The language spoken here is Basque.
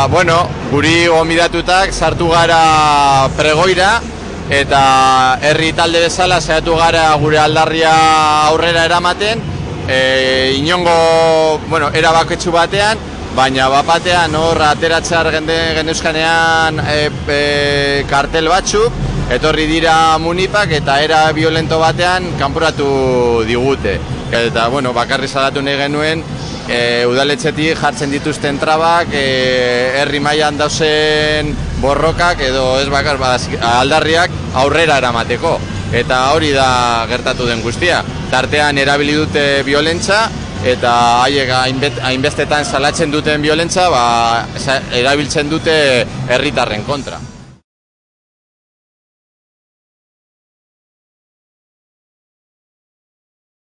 Bueno, guri gomidatutak sartu gara pregoira, eta herri talde bezala saiatu gara gure aldarria aurrera eramaten, inongo, erabaketsu batean, baina bapatean hor ateratzear geneuzkanean kartel batzuk, etorri dira munipak eta era violento batean kanporatu digute. Eta, bakarri salatu nahi genuen, udaletxetik jartzen dituzten trabak, herri mailan dauzen borrokak edo ez bakar aldarriak aurrera eramateko. Eta hori da gertatu den guztia. Tartean erabili dute violentza, eta haiek hainbestetan salatzen duten violentza, erabiltzen dute herritarren kontra.